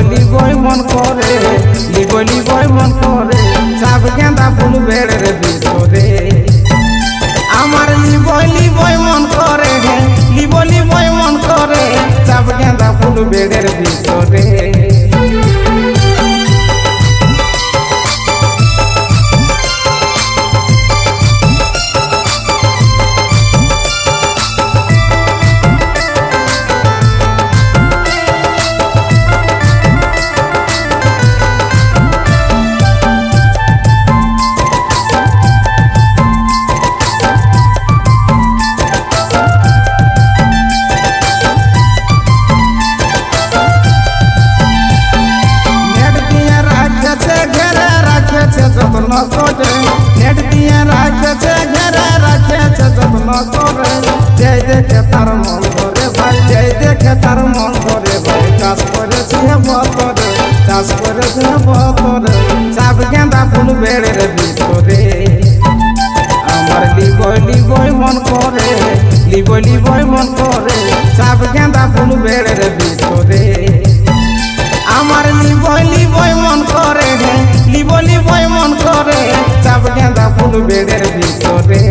লিবই মন করে লিবই মন করে চাপ গেঁদা ফুল বেড়ের ভিতরে আমার লিবই মন করে লিবই মন করে চাপ গেঁদা ফুল বেড়ের ভিতরে যত্ন করে নেট দিয়ে রাখছে ঘেরে রাখছে যত্ন করে যে দেখে তার মন করে ভাই যে দেখে তার মন করে ভাই চাষ করেছে বতরে চাষ করেছে বতরে চাপ গেঁদা ফুল বেড়ের ভিতরে আমার লিবই মন করে লিবই মন করে চাপ গেঁদা ফুল বেড়ের ভিতরে আমার লিবই মন করে লিবই মন করে চাপ গেঁদা ফুল বেড়ের ভিতরে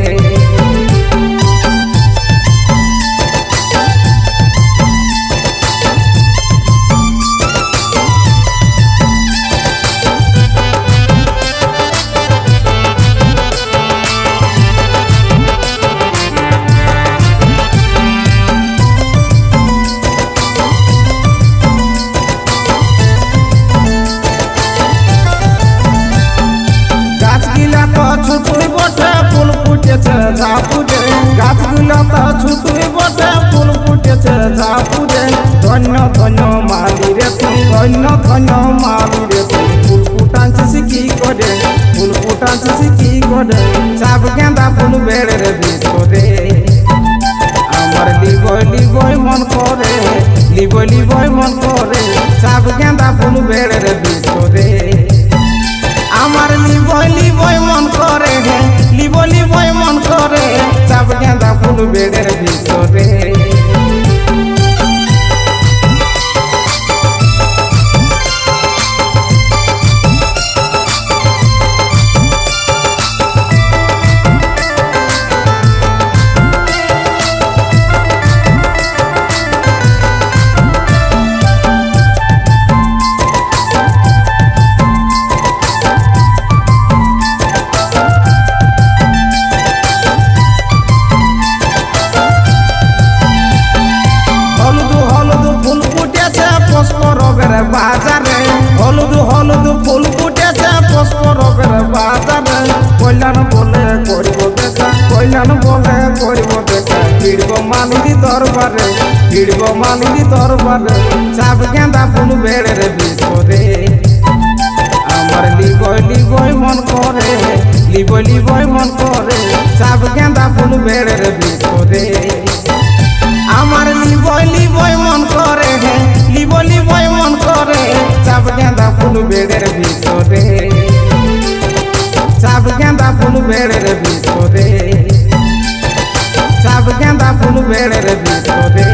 ছুটুই বটে ফুল ফুটেছে ঝাপুরে গাছগুলো তো ছুটুই বটে ফুল ফুটেছে ঝাপুরে ধন্য ধন্য মালি রে তুই ধন্য ধন্য মালি রে তুই ফুল ফুটাচ্ছিস কি করে ফুল ফুটাচ্ছিস কি করে চাপ গেঁদা ফুল বেড়ের ভিতরে আমার লিবই মন করে লিবই মন করে চাপ গেঁদা ফুল বেড়ের ভিতরে আমার লিবই মন করে লিবই মন করে চাপ গেঁদা ফুল বেড়ের ভিতরে বাজারে হলুদ ফুল ফুটেছে পুষ্পরবের বাজারে কল্যাণ বলে করিব দেখা কল্যাণ বলে করিব দেখা ভিড়ব মালিনী দরবারে চাপ গেঁদা ফুল বেড়ের ভিতরে আমার লিবই মন করে লিবই মন করে চাপ গেঁদা ফুল বেড়ের ভিতরে আমার লিবই মন করে লিবই মন করে চাপ গেঁদা ফুল বেড়ের ভিতরে চাপ গেঁদা ফুল বেড়ের ভিতরে চাপ গেঁদা ফুল বেড়ের ভিতরে